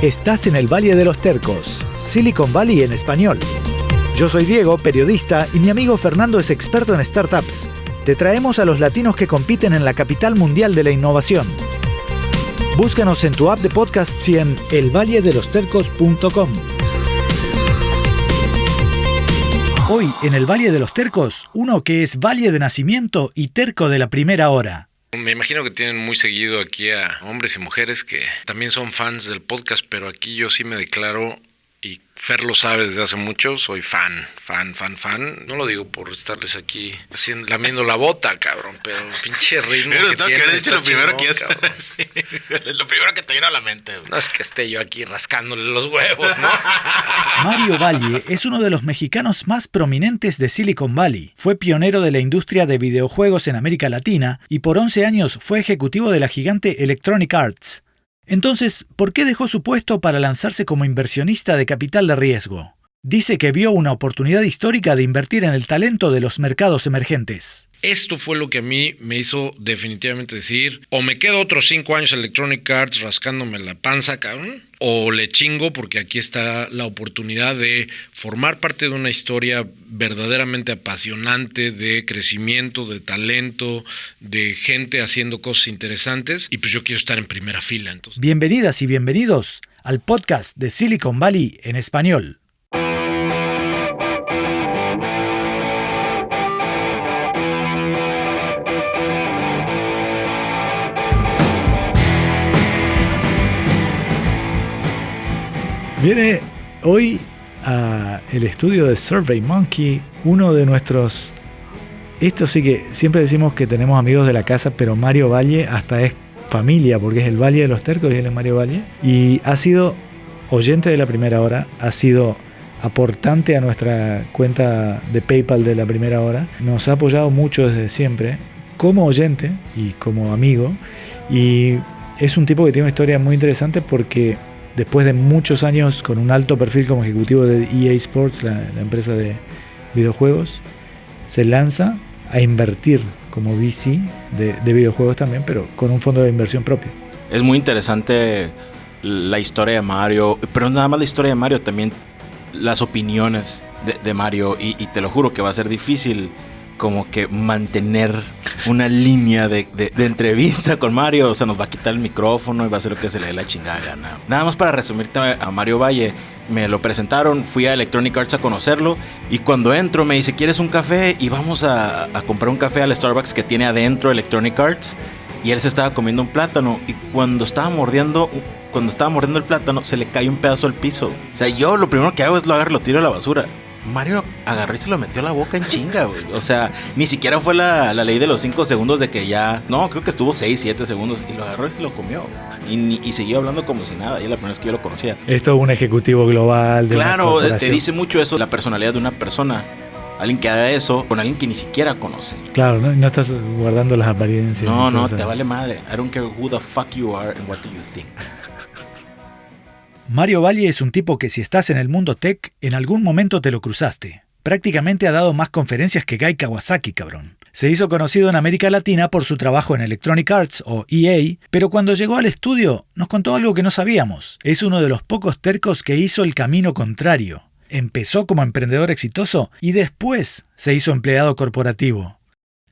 Estás en el Valle de los Tercos, Silicon Valley en español. Yo soy Diego, periodista, y mi amigo Fernando es experto en startups. Te traemos a los latinos que compiten en la capital mundial de la innovación. Búscanos en tu app de podcasts y en elvalledelostercos.com. Hoy, en el Valle de los Tercos, uno que es valle de nacimiento y terco de la primera hora. Me imagino que tienen muy seguido aquí a hombres y mujeres que también son fans del podcast, pero aquí yo sí me declaro, y Fer lo sabe desde hace mucho, soy fan. No lo digo por estarles aquí lamiendo la bota, cabrón, pero pinche ritmo pero que tiene. Pero dicho lo primero chingón, que es, sí, lo primero que te vino a la mente. No es que esté yo aquí rascándole los huevos, ¿no? Mario Valle es uno de los mexicanos más prominentes de Silicon Valley. Fue pionero de la industria de videojuegos en América Latina y por 11 años fue ejecutivo de la gigante Electronic Arts. Entonces, ¿por qué dejó su puesto para lanzarse como inversionista de capital de riesgo? Dice que vio una oportunidad histórica de invertir en el talento de los mercados emergentes. Esto fue lo que a mí me hizo definitivamente decir, o me quedo otros 5 años en Electronic Arts rascándome la panza, cabrón, o le chingo porque aquí está la oportunidad de formar parte de una historia verdaderamente apasionante de crecimiento, de talento, de gente haciendo cosas interesantes, y pues yo quiero estar en primera fila. Entonces. Bienvenidas y bienvenidos al podcast de Silicon Valley en español. Viene hoy al estudio de SurveyMonkey uno de nuestros... Esto sí que siempre decimos que tenemos amigos de la casa, pero Mario Valle hasta es familia, porque es el Valle de los Tercos y él es Mario Valle. Y ha sido oyente de la primera hora, ha sido aportante a nuestra cuenta de PayPal de la primera hora. Nos ha apoyado mucho desde siempre, como oyente y como amigo. Y es un tipo que tiene una historia muy interesante porque... Después de muchos años con un alto perfil como ejecutivo de EA Sports, la empresa de videojuegos, se lanza a invertir como VC de videojuegos también, pero con un fondo de inversión propio. Es muy interesante la historia de Mario, pero no nada más la historia de Mario, también las opiniones de Mario, y te lo juro que va a ser difícil como que mantener una línea de entrevista con Mario. O sea, nos va a quitar el micrófono y va a hacer lo que se le dé la chingada gana. Nada más para resumirte a Mario Valle, me lo presentaron, fui a Electronic Arts a conocerlo, y cuando entro me dice, ¿quieres un café? Y vamos a comprar un café al Starbucks que tiene adentro Electronic Arts, y él se estaba comiendo un plátano, y cuando estaba mordiendo el plátano se le cae un pedazo al piso. O sea, yo lo primero que hago es lo agarro y lo tiro a la basura. Mario agarró y se lo metió a la boca en chinga, güey. O sea, ni siquiera fue la ley de los 5 segundos de que ya... No, creo que estuvo 6, 7 segundos y lo agarró y se lo comió. Y siguió hablando como si nada. Y es la primera vez que yo lo conocía. Esto es un ejecutivo global de Claro, una corporación. Te dice mucho eso, la personalidad de una persona. Alguien que haga eso con alguien que ni siquiera conoce. Claro, no estás guardando las apariencias. No, te vale madre. I don't care who the fuck you are and what do you think. Mario Valle es un tipo que si estás en el mundo tech, en algún momento te lo cruzaste. Prácticamente ha dado más conferencias que Guy Kawasaki, cabrón. Se hizo conocido en América Latina por su trabajo en Electronic Arts o EA, pero cuando llegó al estudio nos contó algo que no sabíamos. Es uno de los pocos tercos que hizo el camino contrario. Empezó como emprendedor exitoso y después se hizo empleado corporativo.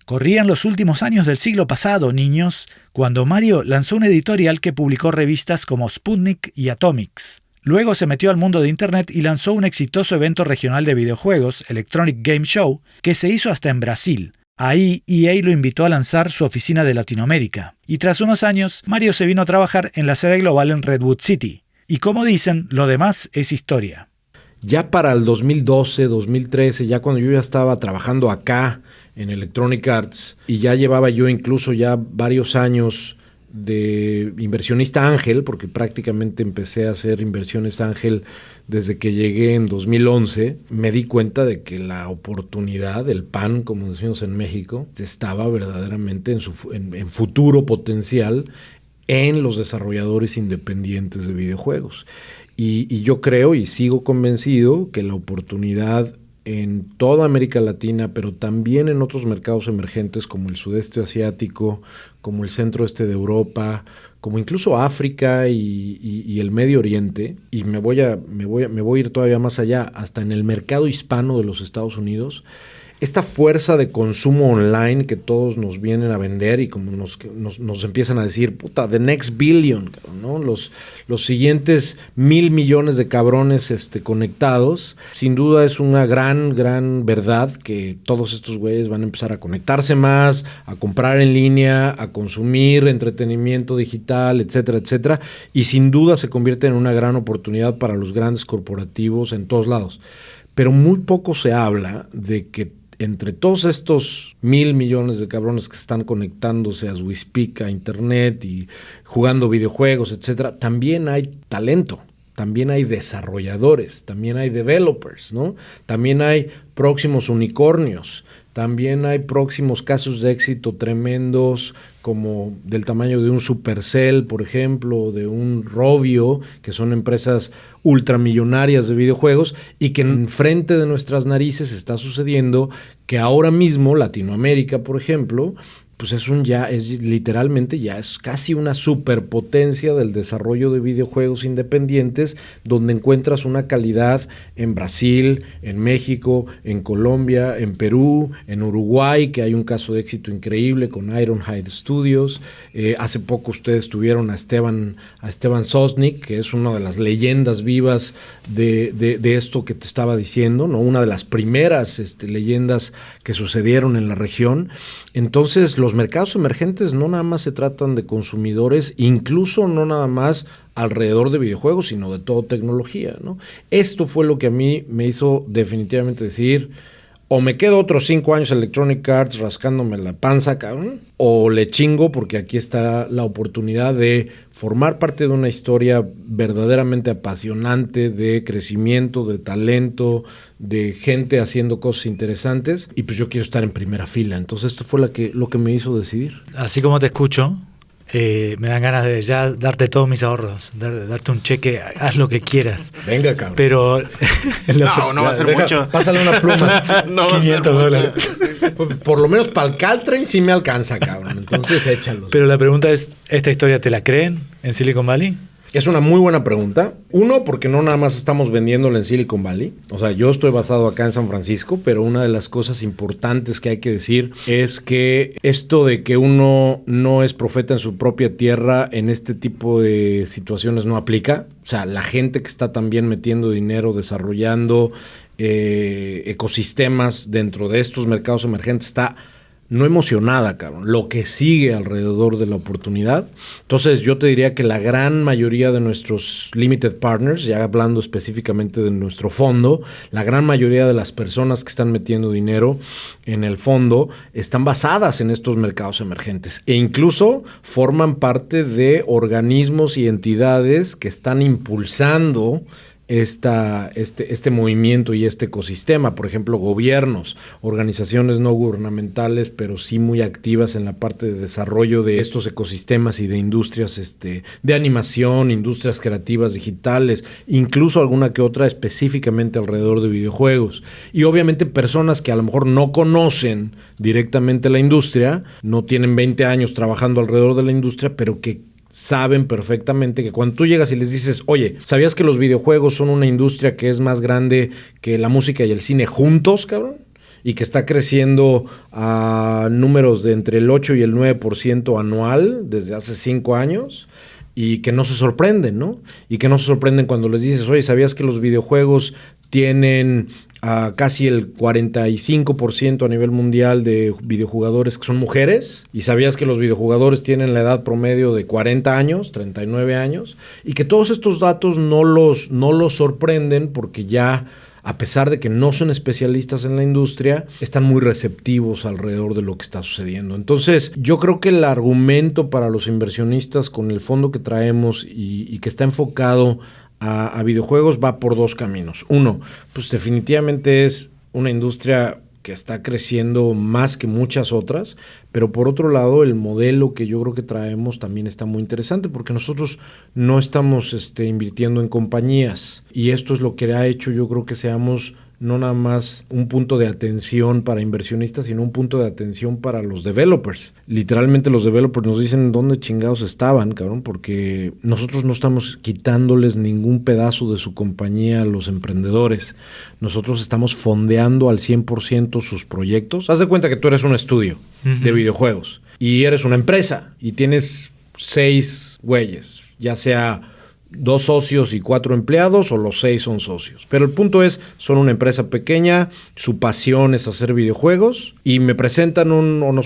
Corrían los últimos años del siglo pasado, niños, cuando Mario lanzó una editorial que publicó revistas como Sputnik y Atomics. Luego se metió al mundo de Internet y lanzó un exitoso evento regional de videojuegos, Electronic Game Show, que se hizo hasta en Brasil. Ahí EA lo invitó a lanzar su oficina de Latinoamérica. Y tras unos años, Mario se vino a trabajar en la sede global en Redwood City. Y como dicen, lo demás es historia. Ya para el 2012, 2013, ya cuando yo ya estaba trabajando acá en Electronic Arts y ya llevaba yo incluso ya varios años de inversionista ángel, porque prácticamente empecé a hacer inversiones ángel desde que llegué en 2011, me di cuenta de que la oportunidad, el pan, como decimos en México, estaba verdaderamente en futuro potencial en los desarrolladores independientes de videojuegos. Y yo creo y sigo convencido que la oportunidad en toda América Latina, pero también en otros mercados emergentes como el sudeste asiático, como el centro-este de Europa, como incluso África y el Medio Oriente, y me voy a ir todavía más allá, hasta en el mercado hispano de los Estados Unidos. Esta fuerza de consumo online que todos nos vienen a vender y como nos empiezan a decir, puta, the next billion, ¿no? Los siguientes 1,000 millones de cabrones conectados. Sin duda es una gran verdad que todos estos güeyes van a empezar a conectarse más, a comprar en línea, a consumir entretenimiento digital, etcétera, etcétera. Y sin duda se convierte en una gran oportunidad para los grandes corporativos en todos lados. Pero muy poco se habla de que entre todos estos 1,000 millones de cabrones que están conectándose as we speak a internet y jugando videojuegos, etcétera, también hay talento, también hay desarrolladores, también hay developers, ¿no? También hay próximos unicornios, también hay próximos casos de éxito tremendos como del tamaño de un Supercell, por ejemplo, de un Rovio, que son empresas ultramillonarias de videojuegos y que enfrente de nuestras narices está sucediendo que ahora mismo Latinoamérica, por ejemplo, pues es literalmente es casi una superpotencia del desarrollo de videojuegos independientes, donde encuentras una calidad en Brasil, en México, en Colombia, en Perú, en Uruguay, que hay un caso de éxito increíble con Ironhide Studios. Hace poco ustedes tuvieron a Esteban Sosnick, que es una de las leyendas vivas de esto que te estaba diciendo, ¿no? Una de las primeras leyendas que sucedieron en la región. Entonces, los mercados emergentes no nada más se tratan de consumidores, incluso no nada más alrededor de videojuegos, sino de toda tecnología, ¿no? Esto fue lo que a mí me hizo definitivamente decir, o me quedo otros 5 años en Electronic Arts rascándome la panza, cabrón, o le chingo porque aquí está la oportunidad de formar parte de una historia verdaderamente apasionante de crecimiento, de talento, de gente haciendo cosas interesantes, y pues yo quiero estar en primera fila. Entonces esto fue lo que me hizo decidir. Así como te escucho, me dan ganas de ya darte todos mis ahorros, darte un cheque, haz lo que quieras. Venga, cabrón. Pero no va a ser mucho. Pásale una pluma. No va a ser $500. Por lo menos para el Caltrain sí me alcanza, cabrón. Entonces échalo. Pero la pregunta es, ¿esta historia te la creen en Silicon Valley? Es una muy buena pregunta. Uno, porque no nada más estamos vendiéndola en Silicon Valley. O sea, yo estoy basado acá en San Francisco, pero una de las cosas importantes que hay que decir es que esto de que uno no es profeta en su propia tierra en este tipo de situaciones no aplica. O sea, la gente que está también metiendo dinero, desarrollando ecosistemas dentro de estos mercados emergentes está no emocionada, cabrón, lo que sigue alrededor de la oportunidad. Entonces yo te diría que la gran mayoría de nuestros limited partners, ya hablando específicamente de nuestro fondo, la gran mayoría de las personas que están metiendo dinero en el fondo están basadas en estos mercados emergentes e incluso forman parte de organismos y entidades que están impulsando este movimiento y este ecosistema, por ejemplo, gobiernos, organizaciones no gubernamentales, pero sí muy activas en la parte de desarrollo de estos ecosistemas y de industrias de animación, industrias creativas digitales, incluso alguna que otra específicamente alrededor de videojuegos. Y obviamente personas que a lo mejor no conocen directamente la industria, no tienen 20 años trabajando alrededor de la industria, pero que saben perfectamente que cuando tú llegas y les dices, oye, ¿sabías que los videojuegos son una industria que es más grande que la música y el cine juntos, cabrón? Y que está creciendo a números de entre el 8 y el 9% anual desde hace 5 años. Y que no se sorprenden, ¿no? Y que no se sorprenden cuando les dices, oye, ¿sabías que los videojuegos tienen casi el 45% a nivel mundial de videojugadores que son mujeres? ¿Y sabías que los videojugadores tienen la edad promedio de 40 años, 39 años? Y que todos estos datos no los sorprenden porque ya, a pesar de que no son especialistas en la industria, están muy receptivos alrededor de lo que está sucediendo. Entonces, yo creo que el argumento para los inversionistas con el fondo que traemos y que está enfocado a videojuegos va por 2 caminos. Uno, pues definitivamente es una industria que está creciendo más que muchas otras, pero por otro lado el modelo que yo creo que traemos también está muy interesante porque nosotros no estamos invirtiendo en compañías y esto es lo que ha hecho yo creo que seamos no nada más un punto de atención para inversionistas, sino un punto de atención para los developers. Literalmente los developers nos dicen dónde chingados estaban, cabrón, porque nosotros no estamos quitándoles ningún pedazo de su compañía a los emprendedores. Nosotros estamos fondeando al 100% sus proyectos. Haz de cuenta que tú eres un estudio de videojuegos y eres una empresa y tienes 6 güeyes, ya sea 2 socios y 4 empleados o los 6 son socios. Pero el punto es, son una empresa pequeña, su pasión es hacer videojuegos y nos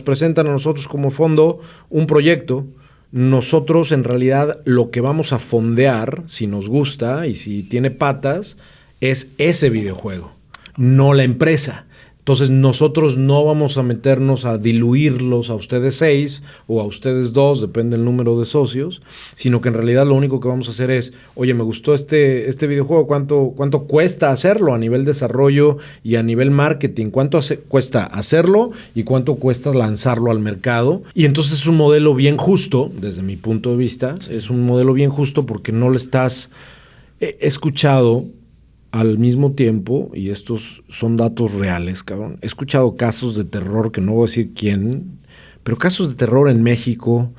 presentan a nosotros como fondo un proyecto. Nosotros en realidad lo que vamos a fondear, si nos gusta y si tiene patas, es ese videojuego, no la empresa. Entonces nosotros no vamos a meternos a diluirlos a ustedes 6 o a ustedes 2, depende del número de socios, sino que en realidad lo único que vamos a hacer es, oye, me gustó este videojuego, ¿cuánto cuesta hacerlo a nivel desarrollo y a nivel marketing? ¿Cuánto cuesta hacerlo y cuánto cuesta lanzarlo al mercado? Y entonces es un modelo bien justo, desde mi punto de vista, es un modelo bien justo porque no le estás... He escuchado... Al mismo tiempo, y estos son datos reales, cabrón, he escuchado casos de terror, que no voy a decir quién, pero casos de terror en México.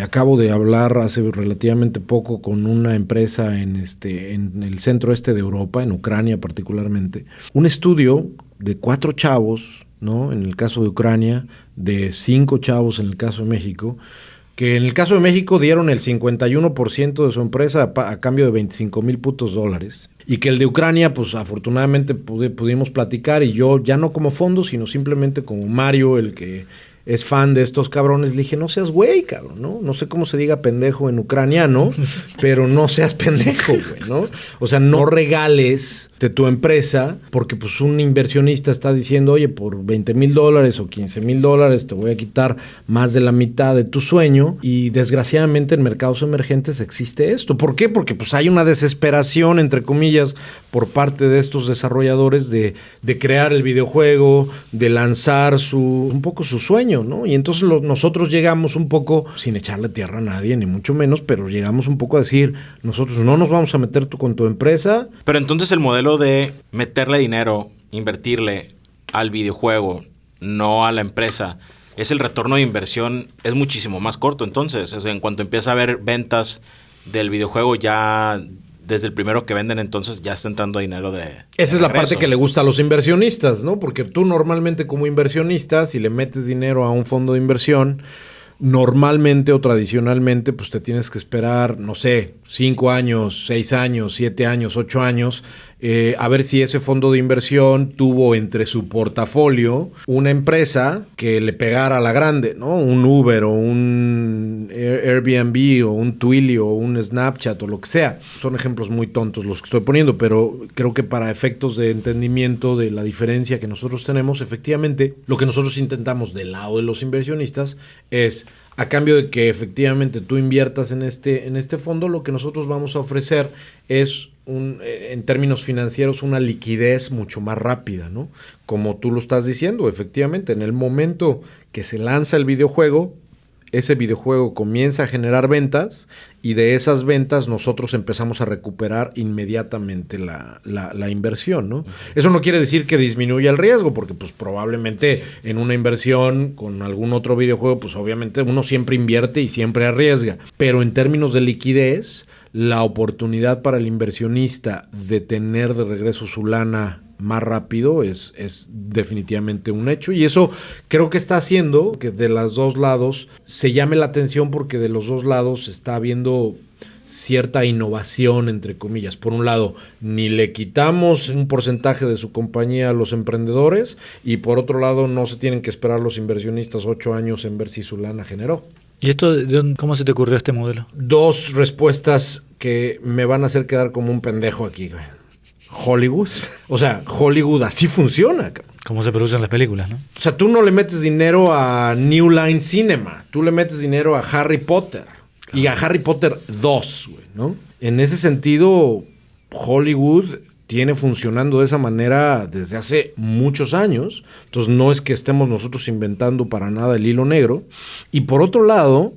Acabo de hablar hace relativamente poco con una empresa en el centro este de Europa, en Ucrania particularmente. Un estudio de 4 chavos, ¿no? En el caso de Ucrania, de 5 chavos en el caso de México, que en el caso de México dieron el 51% de su empresa a cambio de $25,000. Y que el de Ucrania, pues afortunadamente pudimos platicar, y yo ya no como fondo, sino simplemente como Mario, el que es fan de estos cabrones, le dije, no seas güey, cabrón, ¿no? No sé cómo se diga pendejo en ucraniano, pero no seas pendejo, güey, ¿no? O sea, no regales de tu empresa porque pues un inversionista está diciendo, oye, por $20,000 o $15,000 te voy a quitar más de la mitad de tu sueño, y desgraciadamente en mercados emergentes existe esto. ¿Por qué? Porque pues hay una desesperación, entre comillas, por parte de estos desarrolladores de crear el videojuego, de lanzar un poco su sueño, ¿no? Y entonces nosotros llegamos un poco, sin echarle tierra a nadie, ni mucho menos, pero llegamos un poco a decir, nosotros no nos vamos a meter con tu empresa. Pero entonces el modelo de meterle dinero, invertirle al videojuego, no a la empresa, es el retorno de inversión es muchísimo más corto. Entonces, o sea, en cuanto empieza a haber ventas del videojuego, ya desde el primero que venden, entonces ya está entrando dinero de Esa es la parte que le gusta a los inversionistas, ¿no? Porque tú normalmente como inversionista, si le metes dinero a un fondo de inversión, normalmente o tradicionalmente, pues te tienes que esperar, no sé, 5 años, 6 años, 7 años, 8 años, a ver si ese fondo de inversión tuvo entre su portafolio una empresa que le pegara a la grande, ¿no? Un Uber o un Airbnb o un Twilio o un Snapchat o lo que sea. Son ejemplos muy tontos los que estoy poniendo, pero creo que para efectos de entendimiento de la diferencia que nosotros tenemos, efectivamente, lo que nosotros intentamos del lado de los inversionistas es, a cambio de que efectivamente tú inviertas en este fondo, lo que nosotros vamos a ofrecer es en términos financieros, una liquidez mucho más rápida, ¿no? Como tú lo estás diciendo, efectivamente, en el momento que se lanza el videojuego, ese videojuego comienza a generar ventas, y de esas ventas nosotros empezamos a recuperar inmediatamente la inversión, ¿no? Eso no quiere decir que disminuya el riesgo, porque pues probablemente en una inversión con algún otro videojuego, pues obviamente uno siempre invierte y siempre arriesga, pero en términos de liquidez, la oportunidad para el inversionista de tener de regreso su lana más rápido es definitivamente un hecho, y eso creo que está haciendo que de los dos lados se llame la atención, porque de los dos lados está habiendo cierta innovación, entre comillas. Por un lado, ni le quitamos un porcentaje de su compañía a los emprendedores, y por otro lado, no se tienen que esperar los inversionistas 8 años en ver si su lana generó. ¿Y esto cómo se te ocurrió este modelo? 2 respuestas que me van a hacer quedar como un pendejo aquí, güey. Hollywood. O sea, Hollywood así funciona, cabrón. Cómo se producen las películas, ¿no? O sea, tú no le metes dinero a New Line Cinema. Tú le metes dinero a Harry Potter. Y a Harry Potter 2, güey, ¿no? En ese sentido, Hollywood tiene funcionando de esa manera desde hace muchos años. Entonces no es que estemos nosotros inventando para nada el hilo negro. Y por otro lado,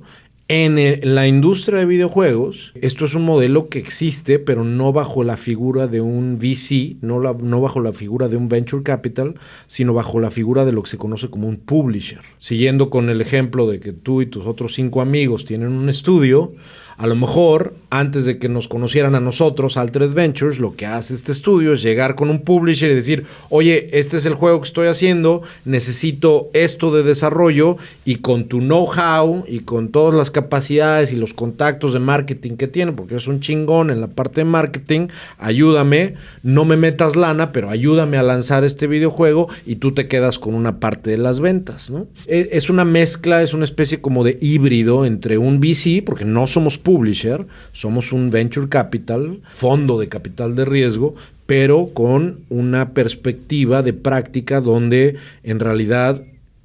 La industria de videojuegos, esto es un modelo que existe, pero no bajo la figura de un VC, no bajo la figura de un venture capital, sino bajo la figura de lo que se conoce como un publisher. Siguiendo con el ejemplo de que tú y tus otros 5 amigos tienen un estudio, a lo mejor, antes de que nos conocieran a nosotros, Altered Ventures, lo que hace este estudio es llegar con un publisher y decir, oye, este es el juego que estoy haciendo, necesito esto de desarrollo, y con tu know-how y con todas las capacidades y los contactos de marketing que tiene, porque eres un chingón en la parte de marketing, ayúdame, no me metas lana, pero ayúdame a lanzar este videojuego y tú te quedas con una parte de las ventas, ¿no? Es una mezcla, es una especie como de híbrido entre un VC, porque no somos publisher, somos un venture capital, fondo de capital de riesgo, pero con una perspectiva de práctica donde en realidad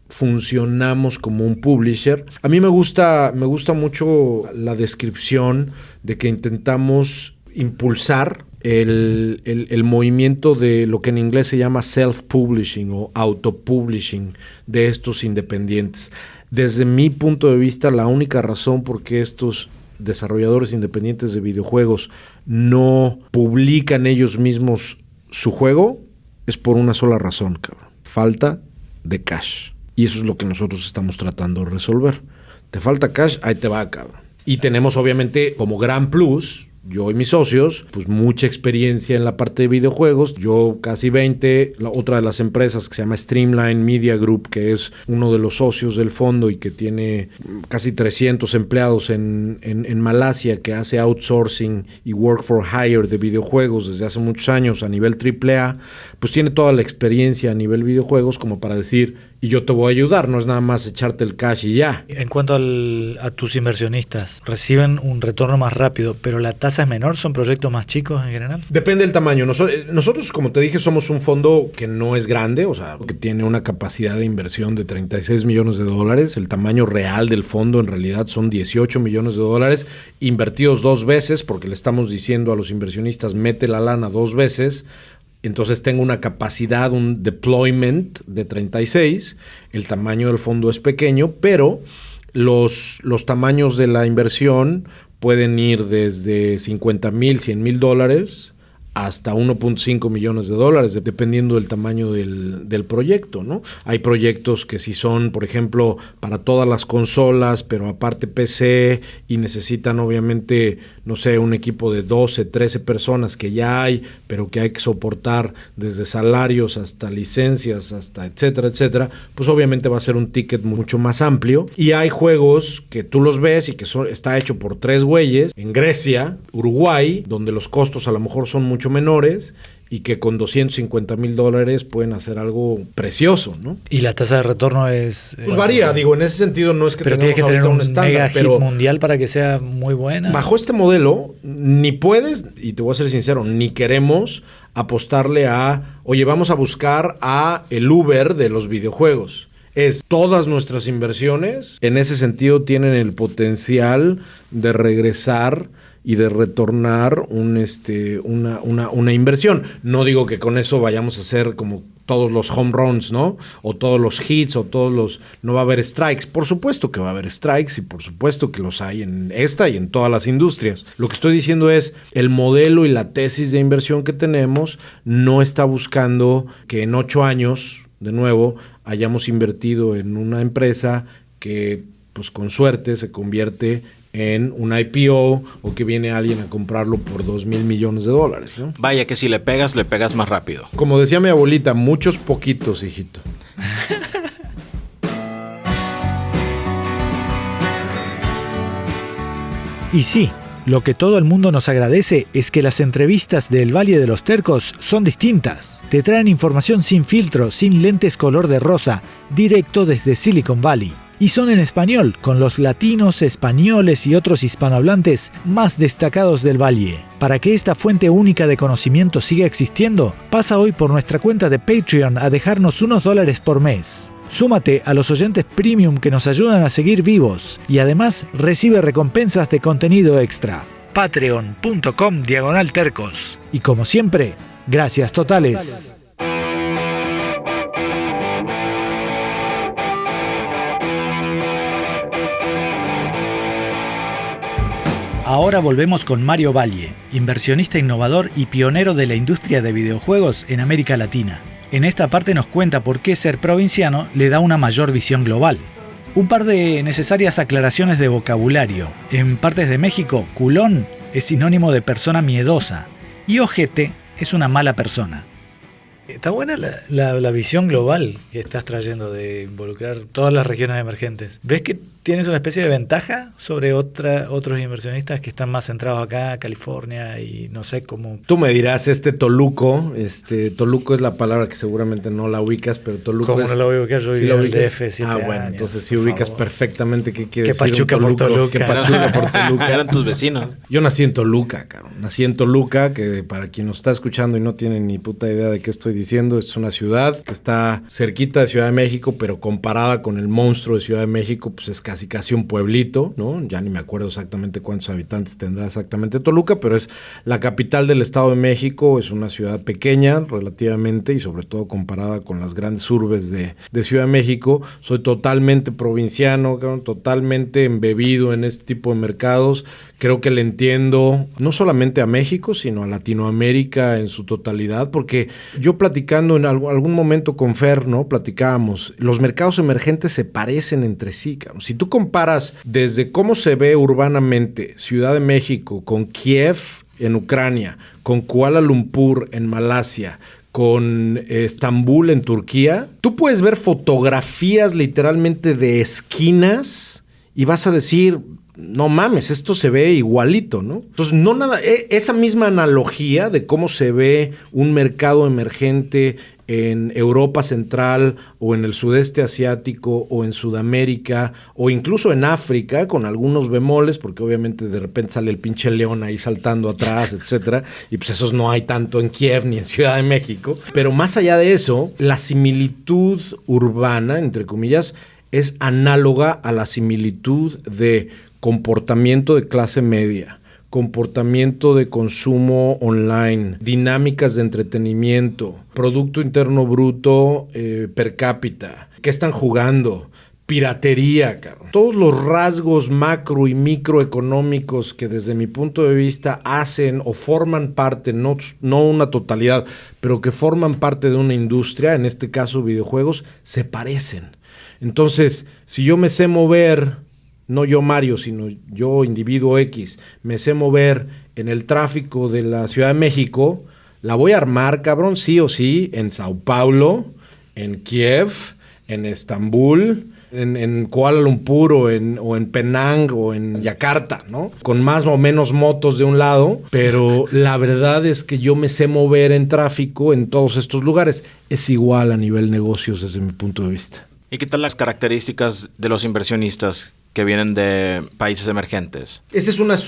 funcionamos como un publisher. A mí me gusta mucho la descripción de que intentamos impulsar el movimiento de lo que en inglés se llama self-publishing o auto-publishing de estos independientes. Desde mi punto de vista, la única razón por qué estos desarrolladores independientes de videojuegos no publican ellos mismos su juego es por una sola razón, cabrón. Falta de cash. Y eso es lo que nosotros estamos tratando de resolver. Te falta cash, ahí te va, cabrón. Y tenemos obviamente como gran plus, yo y mis socios, pues mucha experiencia en la parte de videojuegos. Yo casi 20, otra de las empresas que se llama Streamline Media Group, que es uno de los socios del fondo y que tiene casi 300 empleados en Malasia, que hace outsourcing y work for hire de videojuegos desde hace muchos años a nivel AAA, pues tiene toda la experiencia a nivel videojuegos como para decir, y yo te voy a ayudar, no es nada más echarte el cash y ya. En cuanto a tus inversionistas, reciben un retorno más rápido, pero la tasa es menor, ¿son proyectos más chicos en general? Depende del tamaño. Nosotros, como te dije, somos un fondo que no es grande, o sea, que tiene una capacidad de inversión de $36 millones. El tamaño real del fondo en realidad son $18 millones, invertidos 2 veces, porque le estamos diciendo a los inversionistas, mete la lana 2 veces. Entonces tengo una capacidad, un deployment de 36. El tamaño del fondo es pequeño, pero los tamaños de la inversión pueden ir desde $50,000, $100,000 hasta $1.5 millones, dependiendo del tamaño del proyecto, ¿no? Hay proyectos que sí son, por ejemplo, para todas las consolas, pero aparte PC, y necesitan obviamente, no sé, un equipo de 12, 13 personas que ya hay, pero que hay que soportar desde salarios hasta licencias, hasta etcétera, etcétera, pues obviamente va a ser un ticket mucho más amplio. Y hay juegos que tú los ves y que está hecho por 3 güeyes en Grecia, Uruguay, donde los costos a lo mejor son mucho menores y que con $250,000 pueden hacer algo precioso, ¿no? Y la tasa de retorno es... Pues varía, digo, en ese sentido no es que pero tienes que tener un estándar, mega pero hit mundial para que sea muy buena. Bajo este modelo, ni puedes, y te voy a ser sincero, ni queremos apostarle a, oye, vamos a buscar a el Uber de los videojuegos. Todas nuestras inversiones, en ese sentido, tienen el potencial de regresar y de retornar una inversión. No digo que con eso vayamos a hacer como todos los home runs, ¿no? O todos los hits, o no va a haber strikes. Por supuesto que va a haber strikes y por supuesto que los hay en esta y en todas las industrias. Lo que estoy diciendo es, el modelo y la tesis de inversión que tenemos no está buscando que en 8 años, de nuevo, hayamos invertido en una empresa que, pues con suerte, se convierte en un IPO o que viene alguien a comprarlo por $2,000 millones, ¿no? Vaya que si le pegas más rápido. Como decía mi abuelita, muchos poquitos, hijito. Y sí, lo que todo el mundo nos agradece es que las entrevistas del Valle de los Tercos son distintas. Te traen información sin filtro, sin lentes color de rosa, directo desde Silicon Valley. Y son en español, con los latinos, españoles y otros hispanohablantes más destacados del Valle. Para que esta fuente única de conocimiento siga existiendo, pasa hoy por nuestra cuenta de Patreon a dejarnos unos $1 por mes. Súmate a los oyentes premium que nos ayudan a seguir vivos y además recibe recompensas de contenido extra. Patreon.com/tercos. Y como siempre, gracias totales. Ahora volvemos con Mario Valle, inversionista innovador y pionero de la industria de videojuegos en América Latina. En esta parte nos cuenta por qué ser provinciano le da una mayor visión global. Un par de necesarias aclaraciones de vocabulario. En partes de México, culón es sinónimo de persona miedosa y ojete es una mala persona. Está buena la visión global que estás trayendo de involucrar todas las regiones emergentes. ¿Ves que tienes una especie de ventaja sobre otros inversionistas que están más centrados acá, California y no sé cómo? Tú me dirás, Toluco es la palabra que seguramente no la ubicas, pero Toluco ¿Cómo no la voy a ubicar? Yo viví en el DF 7 años. Bueno, entonces sí ubicas perfectamente qué quiere decir Pachuca por Toluca. Que Pachuca por Toluca. Eran tus vecinos. Yo nací en Toluca, cabrón. Nací en Toluca, que para quien nos está escuchando y no tiene ni puta idea de qué estoy diciendo, es una ciudad que está cerquita de Ciudad de México, pero comparada con el monstruo de Ciudad de México, pues es casi un pueblito, ¿no? Ya ni me acuerdo exactamente cuántos habitantes tendrá exactamente Toluca, pero es la capital del Estado de México, es una ciudad pequeña relativamente y sobre todo comparada con las grandes urbes de Ciudad de México. Soy totalmente provinciano, cabrón, totalmente embebido en este tipo de mercados. Creo que le entiendo no solamente a México, sino a Latinoamérica en su totalidad, porque yo platicando en algún momento con Fer, ¿no? Platicábamos, los mercados emergentes se parecen entre sí, cabrón. Si tú comparas desde cómo se ve urbanamente Ciudad de México con Kiev en Ucrania, con Kuala Lumpur en Malasia, con Estambul en Turquía, tú puedes ver fotografías literalmente de esquinas y vas a decir, no mames, esto se ve igualito, ¿no? Entonces, esa misma analogía de cómo se ve un mercado emergente en Europa Central o en el sudeste asiático o en Sudamérica o incluso en África, con algunos bemoles, porque obviamente de repente sale el pinche león ahí saltando atrás, etcétera, y pues esos no hay tanto en Kiev ni en Ciudad de México. Pero más allá de eso, la similitud urbana, entre comillas, es análoga a la similitud de comportamiento de clase media, comportamiento de consumo online, dinámicas de entretenimiento, Producto Interno Bruto per cápita, qué están jugando, piratería, cabrón. Todos los rasgos macro y microeconómicos que desde mi punto de vista hacen o forman parte, no una totalidad, pero que forman parte de una industria, en este caso videojuegos, se parecen. Entonces, si yo me sé mover, no yo Mario, sino yo individuo X, me sé mover en el tráfico de la Ciudad de México, la voy a armar, cabrón, sí o sí, en Sao Paulo, en Kiev, en Estambul, en Kuala Lumpur o en Penang o en Yakarta, ¿no? Con más o menos motos de un lado, pero la verdad es que yo me sé mover en tráfico en todos estos lugares. Es igual a nivel negocios desde mi punto de vista. ¿Y qué tal las características de los inversionistas que vienen de países emergentes? Esa es una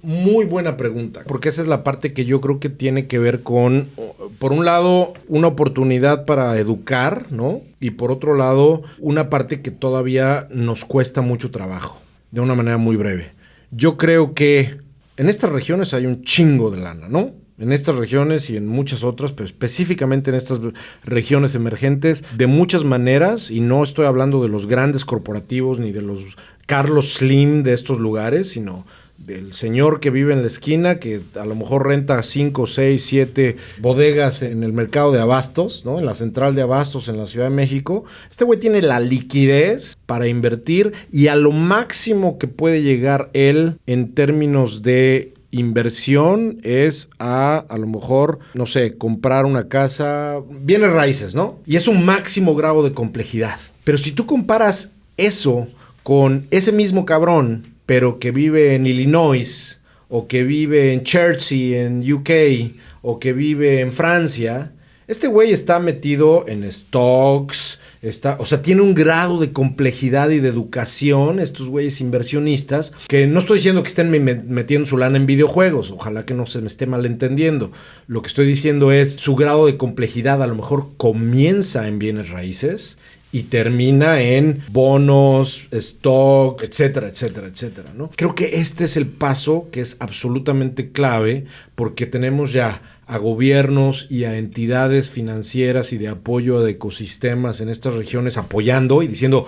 muy buena pregunta, porque esa es la parte que yo creo que tiene que ver con, por un lado, una oportunidad para educar, ¿no? Y por otro lado, una parte que todavía nos cuesta mucho trabajo, de una manera muy breve. Yo creo que en estas regiones hay un chingo de lana, ¿no? En estas regiones y en muchas otras, pero específicamente en estas regiones emergentes, de muchas maneras, y no estoy hablando de los grandes corporativos ni de los Carlos Slim de estos lugares, sino del señor que vive en la esquina, que a lo mejor renta 5, 6, 7 bodegas en el mercado de abastos, ¿no? En la central de abastos en la Ciudad de México. Este güey tiene la liquidez para invertir y a lo máximo que puede llegar él en términos de inversión es a lo mejor, no sé, comprar una casa, bienes raíces, ¿no? Y es un máximo grado de complejidad. Pero si tú comparas eso con ese mismo cabrón, pero que vive en Illinois, o que vive en Chelsea, en UK, o que vive en Francia, este güey está metido en stocks, tiene un grado de complejidad y de educación, estos güeyes inversionistas, que no estoy diciendo que estén metiendo su lana en videojuegos, ojalá que no se me esté malentendiendo. Lo que estoy diciendo es su grado de complejidad a lo mejor comienza en bienes raíces y termina en bonos, stock, etcétera, etcétera, etcétera, ¿no? Creo que este es el paso que es absolutamente clave porque tenemos ya a gobiernos y a entidades financieras y de apoyo de ecosistemas en estas regiones apoyando y diciendo,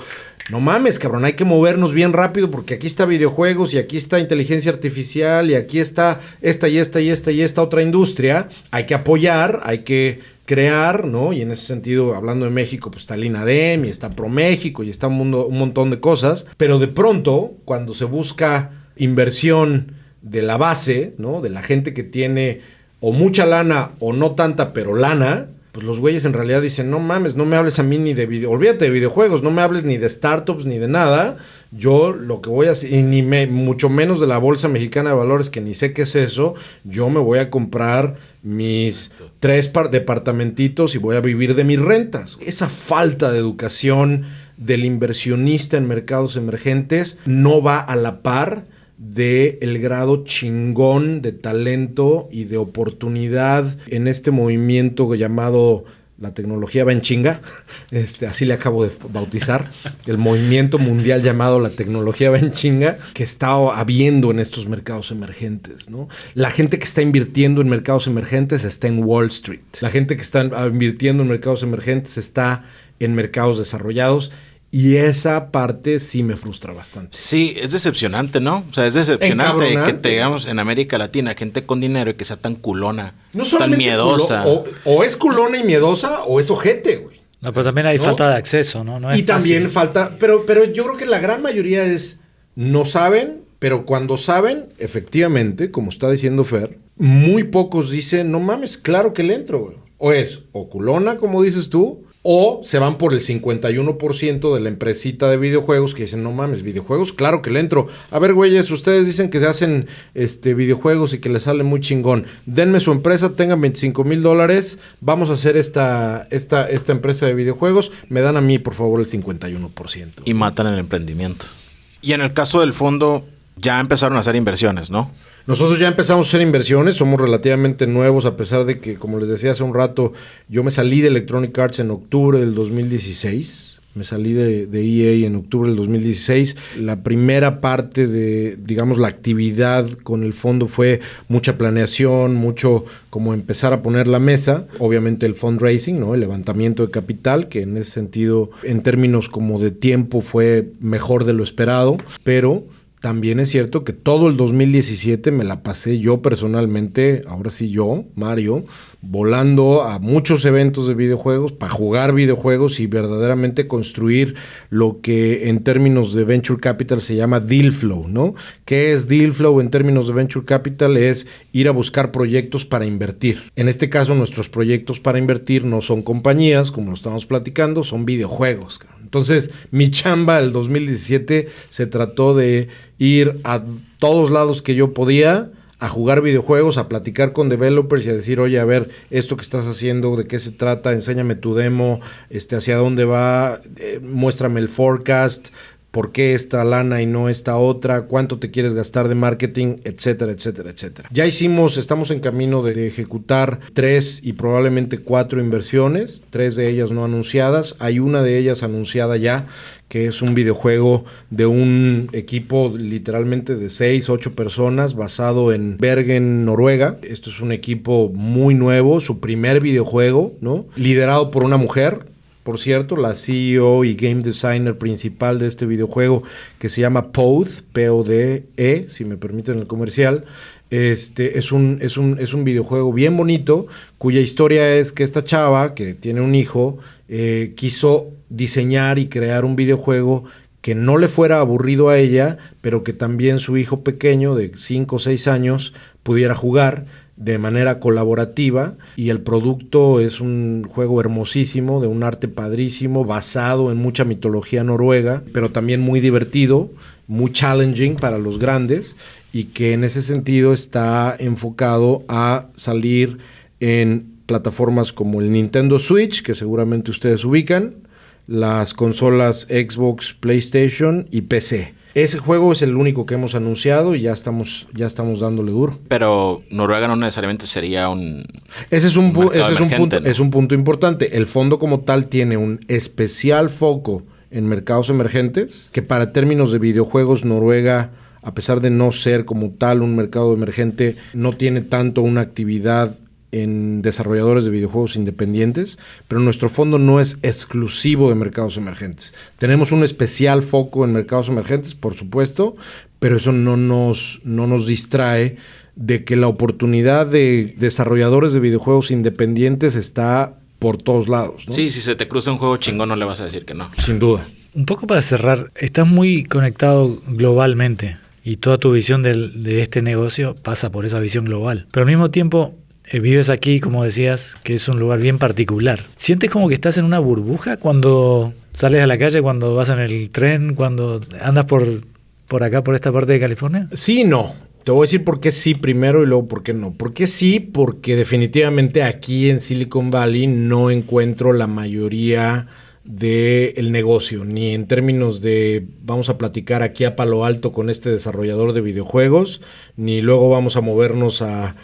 no mames, cabrón, hay que movernos bien rápido porque aquí está videojuegos y aquí está inteligencia artificial y aquí está esta otra industria. Hay que apoyar, hay que crear, ¿no? Y en ese sentido, hablando de México, pues está el INADEM y está ProMéxico y está un montón de cosas. Pero de pronto, cuando se busca inversión de la base, ¿no? De la gente que tiene o mucha lana o no tanta, pero lana, pues los güeyes en realidad dicen, no mames, no me hables a mí ni de olvídate de videojuegos, no me hables ni de startups ni de nada. Yo lo que voy a hacer, y mucho menos de la Bolsa Mexicana de Valores, que ni sé qué es eso, yo me voy a comprar mis 3 departamentitos y voy a vivir de mis rentas. Esa falta de educación del inversionista en mercados emergentes no va a la par de el grado chingón de talento y de oportunidad en este movimiento llamado la tecnología va en chinga, así le acabo de bautizar, el movimiento mundial llamado la tecnología va en chinga, que está habiendo en estos mercados emergentes, ¿no? La gente que está invirtiendo en mercados emergentes está en Wall Street. La gente que está invirtiendo en mercados emergentes está en mercados desarrollados. Y esa parte sí me frustra bastante. Sí, es decepcionante, ¿no? O sea, es decepcionante que tengamos en América Latina gente con dinero y que sea tan culona, no tan miedosa. O es culona y miedosa o es ojete, güey. No, pero también hay falta de acceso, ¿no? No es y también fácil. falta, pero yo creo que la gran mayoría no saben, pero cuando saben, efectivamente, como está diciendo Fer, muy pocos dicen, no mames, claro que le entro, güey. O culona, como dices tú, o se van por el 51% de la empresita de videojuegos que dicen, no mames, videojuegos, claro que le entro. A ver, güeyes, ustedes dicen que hacen videojuegos y que les sale muy chingón. Denme su empresa, tengan $25,000, vamos a hacer esta empresa de videojuegos. Me dan a mí, por favor, el 51%. Y matan el emprendimiento. Y en el caso del fondo, ya empezaron a hacer inversiones, ¿no? Nosotros ya empezamos a hacer inversiones, somos relativamente nuevos, a pesar de que, como les decía hace un rato, yo me salí de Electronic Arts en octubre del 2016. Me salí de EA en octubre del 2016. La primera parte de, digamos, la actividad con el fondo fue mucha planeación, mucho como empezar a poner la mesa. Obviamente el fundraising, ¿no? El levantamiento de capital, que en ese sentido, en términos como de tiempo, fue mejor de lo esperado, pero también es cierto que todo el 2017 me la pasé yo personalmente, ahora sí yo, Mario, volando a muchos eventos de videojuegos para jugar videojuegos y verdaderamente construir lo que en términos de Venture Capital se llama Deal Flow, ¿no? ¿Qué es Deal Flow en términos de Venture Capital? Es ir a buscar proyectos para invertir. En este caso, nuestros proyectos para invertir no son compañías, como lo estamos platicando, son videojuegos. Entonces, mi chamba del 2017 se trató de ir a todos lados que yo podía a jugar videojuegos, a platicar con developers y a decir, oye, a ver, esto que estás haciendo, de qué se trata, enséñame tu demo, hacia dónde va, muéstrame el forecast, por qué esta lana y no esta otra, cuánto te quieres gastar de marketing, etcétera, etcétera, etcétera. Ya estamos en camino de ejecutar 3 y probablemente 4 inversiones, 3 de ellas no anunciadas, hay una de ellas anunciada ya, que es un videojuego de un equipo literalmente de 6, 8 personas basado en Bergen, Noruega. Esto es un equipo muy nuevo, su primer videojuego, ¿no? Liderado por una mujer, por cierto, la CEO y game designer principal de este videojuego, que se llama Podhe, P-O-D-E, si me permiten el comercial. Es un videojuego bien bonito, cuya historia es que esta chava, que tiene un hijo, quiso diseñar y crear un videojuego que no le fuera aburrido a ella, pero que también su hijo pequeño de 5 o 6 años pudiera jugar de manera colaborativa, y el producto es un juego hermosísimo, de un arte padrísimo, basado en mucha mitología noruega, pero también muy divertido, muy challenging para los grandes, y que en ese sentido está enfocado a salir en plataformas como el Nintendo Switch, que seguramente ustedes ubican, las consolas Xbox, PlayStation y PC. Ese juego es el único que hemos anunciado y ya estamos dándole duro. Pero Noruega no necesariamente sería un punto importante. El fondo como tal tiene un especial foco en mercados emergentes, que para términos de videojuegos Noruega, a pesar de no ser como tal un mercado emergente, no tiene tanto una actividad en desarrolladores de videojuegos independientes, pero nuestro fondo no es exclusivo de mercados emergentes. Tenemos un especial foco en mercados emergentes, por supuesto, pero eso no nos distrae de que la oportunidad de desarrolladores de videojuegos independientes está por todos lados, ¿no? Sí, si se te cruza un juego chingón no le vas a decir que no. Sin duda. Un poco para cerrar, estás muy conectado globalmente y toda tu visión de este negocio pasa por esa visión global. Pero al mismo tiempo vives aquí, como decías, que es un lugar bien particular. ¿Sientes como que estás en una burbuja cuando sales a la calle, cuando vas en el tren, cuando andas por acá, por esta parte de California? Sí y no. Te voy a decir por qué sí primero y luego por qué no. ¿Por qué sí? Porque definitivamente aquí en Silicon Valley no encuentro la mayoría del negocio, ni en términos de vamos a platicar aquí a Palo Alto con este desarrollador de videojuegos, ni luego vamos a movernos a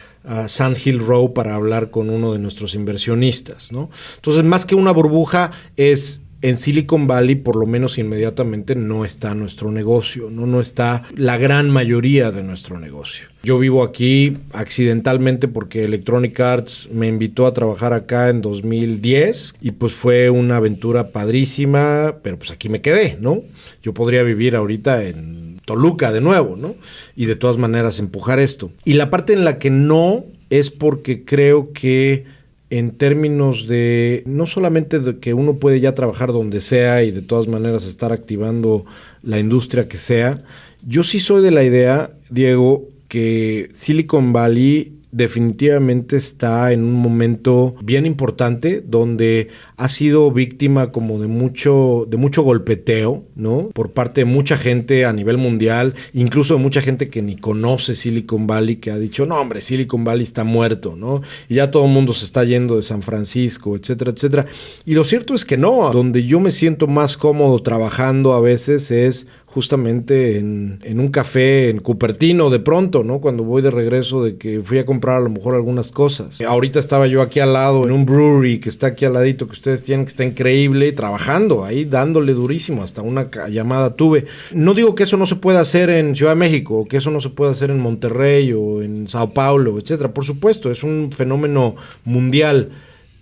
Sand Hill Row para hablar con uno de nuestros inversionistas, ¿no? Entonces, más que una burbuja, es en Silicon Valley, por lo menos inmediatamente, no está nuestro negocio, no está la gran mayoría de nuestro negocio. Yo vivo aquí accidentalmente porque Electronic Arts me invitó a trabajar acá en 2010 y pues fue una aventura padrísima, pero pues aquí me quedé, ¿no? Yo podría vivir ahorita en Toluca de nuevo, ¿no? Y de todas maneras empujar esto. Y la parte en la que no es porque creo que en términos de no solamente de que uno puede ya trabajar donde sea y de todas maneras estar activando la industria que sea, yo sí soy de la idea, Diego, que Silicon Valley definitivamente está en un momento bien importante donde ha sido víctima como de mucho golpeteo, ¿no? Por parte de mucha gente a nivel mundial, incluso de mucha gente que ni conoce Silicon Valley, que ha dicho, no hombre, Silicon Valley está muerto, ¿no? Y ya todo el mundo se está yendo de San Francisco, etcétera, etcétera. Y lo cierto es que no, donde yo me siento más cómodo trabajando a veces es justamente en un café en Cupertino de pronto, ¿no? Cuando voy de regreso de que fui a comprar a lo mejor algunas cosas. Ahorita estaba yo aquí al lado en un brewery que está aquí al ladito que ustedes tienen, que está increíble, trabajando ahí, dándole durísimo, hasta una llamada tuve. No digo que eso no se pueda hacer en Ciudad de México, o que eso no se pueda hacer en Monterrey o en Sao Paulo, etcétera. Por supuesto, es un fenómeno mundial,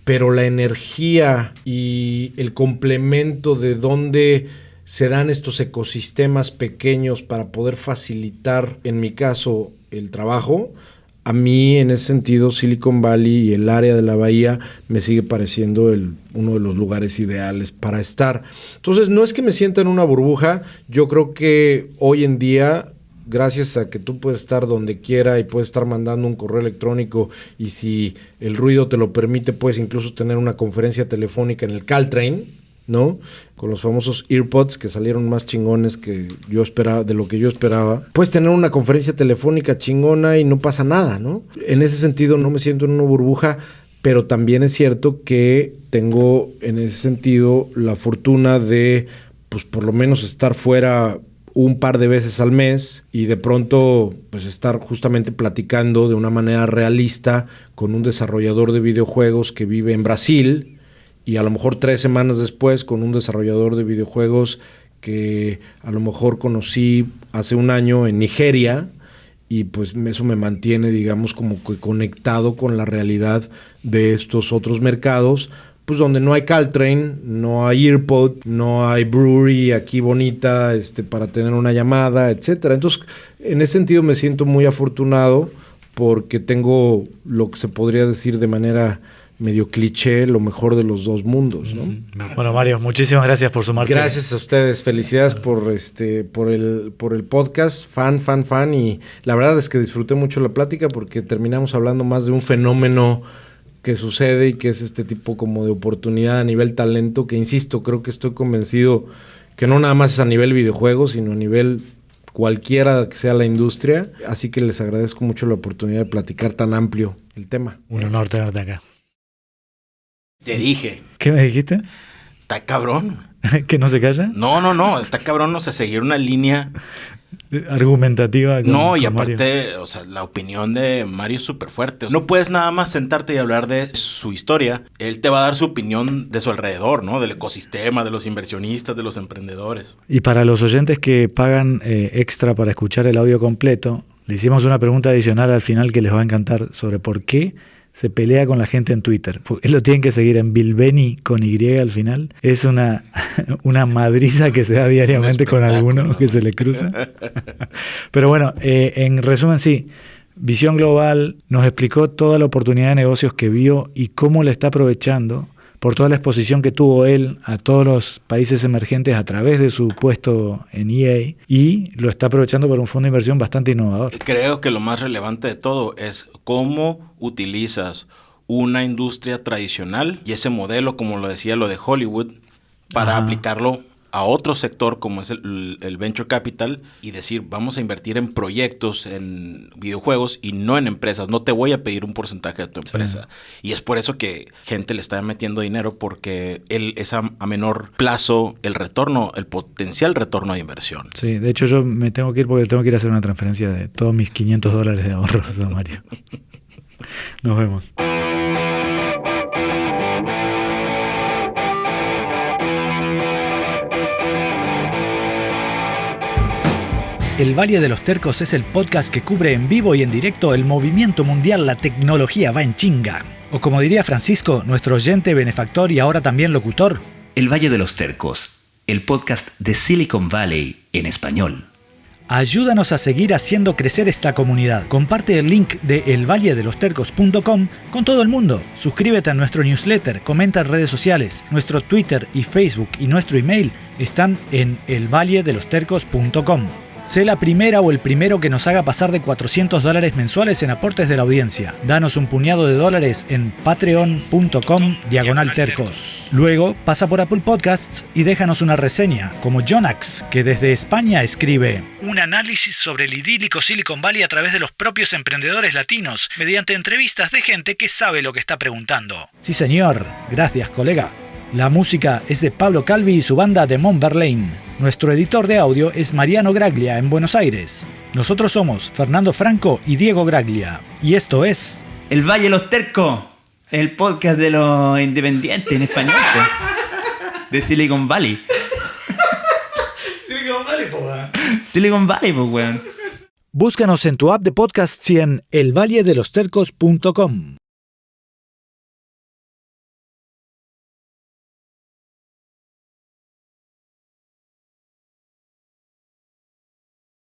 pero la energía y el complemento de dónde se dan estos ecosistemas pequeños para poder facilitar, en mi caso, el trabajo. A mí, en ese sentido, Silicon Valley y el área de la bahía me sigue pareciendo uno de los lugares ideales para estar. Entonces, no es que me sienta en una burbuja. Yo creo que hoy en día, gracias a que tú puedes estar donde quiera y puedes estar mandando un correo electrónico y si el ruido te lo permite, puedes incluso tener una conferencia telefónica en el Caltrain, ¿no? Con los famosos AirPods que salieron más chingones que yo esperaba, de lo que yo esperaba. Puedes tener una conferencia telefónica chingona y no pasa nada, ¿no? En ese sentido no me siento en una burbuja, pero también es cierto que tengo en ese sentido la fortuna de, pues por lo menos estar fuera un par de veces al mes y de pronto pues estar justamente platicando de una manera realista con un desarrollador de videojuegos que vive en Brasil, y a lo mejor 3 semanas después con un desarrollador de videojuegos que a lo mejor conocí hace un año en Nigeria, y pues eso me mantiene, digamos, como que conectado con la realidad de estos otros mercados, pues donde no hay Caltrain, no hay Earpod, no hay brewery aquí bonita para tener una llamada, etcétera. Entonces, en ese sentido me siento muy afortunado porque tengo lo que se podría decir de manera medio cliché, lo mejor de los dos mundos, ¿no? Bueno, Mario, muchísimas gracias por sumarte. Gracias a ustedes, felicidades por el podcast, fan, y la verdad es que disfruté mucho la plática porque terminamos hablando más de un fenómeno que sucede y que es este tipo como de oportunidad a nivel talento, que insisto, creo que estoy convencido que no nada más es a nivel videojuegos, sino a nivel cualquiera que sea la industria, así que les agradezco mucho la oportunidad de platicar tan amplio el tema. Un honor tenerte acá. Te dije. ¿Qué me dijiste? Está cabrón. ¿Que no se calla? No. Está cabrón, o sea, seguir una línea argumentativa. No, y aparte, Mario. O sea, la opinión de Mario es súper fuerte. O sea, no puedes nada más sentarte y hablar de su historia. Él te va a dar su opinión de su alrededor, ¿no? Del ecosistema, de los inversionistas, de los emprendedores. Y para los oyentes que pagan extra para escuchar el audio completo, le hicimos una pregunta adicional al final que les va a encantar sobre por qué se pelea con la gente en Twitter. Lo tienen que seguir en Bilbeni con Y al final. Es una madriza que se da diariamente con alguno que se le cruza. Pero bueno, en resumen sí, Visión Global nos explicó toda la oportunidad de negocios que vio y cómo la está aprovechando por toda la exposición que tuvo él a todos los países emergentes a través de su puesto en EA, y lo está aprovechando por un fondo de inversión bastante innovador. Creo que lo más relevante de todo es cómo utilizas una industria tradicional y ese modelo, como lo decía, lo de Hollywood, para aplicarlo a otro sector como es el Venture Capital y decir, vamos a invertir en proyectos, en videojuegos y no en empresas. No te voy a pedir un porcentaje de tu empresa. Sí. Y es por eso que gente le está metiendo dinero, porque es a menor plazo el retorno, el potencial retorno de inversión. Sí, de hecho yo me tengo que ir porque tengo que ir a hacer una transferencia de todos mis $500 de ahorros a Mario. Nos vemos. El Valle de los Tercos es el podcast que cubre en vivo y en directo el movimiento mundial La tecnología va en chinga. O como diría Francisco, nuestro oyente, benefactor y ahora también locutor. El Valle de los Tercos, el podcast de Silicon Valley en español. Ayúdanos a seguir haciendo crecer esta comunidad. Comparte el link de elvalledelostercos.com con todo el mundo. Suscríbete a nuestro newsletter, comenta en redes sociales. Nuestro Twitter y Facebook y nuestro email están en elvalledelostercos.com. Sé la primera o el primero que nos haga pasar de $400 mensuales en aportes de la audiencia. Danos un puñado de dólares en patreon.com/tercos. Luego, pasa por Apple Podcasts y déjanos una reseña, como Jonax, que desde España escribe: un análisis sobre el idílico Silicon Valley a través de los propios emprendedores latinos, mediante entrevistas de gente que sabe lo que está preguntando. Sí, señor. Gracias, colega. La música es de Pablo Calvi y su banda de Montberlain. Nuestro editor de audio es Mariano Graglia en Buenos Aires. Nosotros somos Fernando Franco y Diego Graglia. Y esto es... El Valle de los Tercos, el podcast de los independientes en español, de Silicon Valley. Silicon Valley, po, weón. Silicon Valley, po, weón. Búscanos en tu app de podcasts y en elvalledelostercos.com.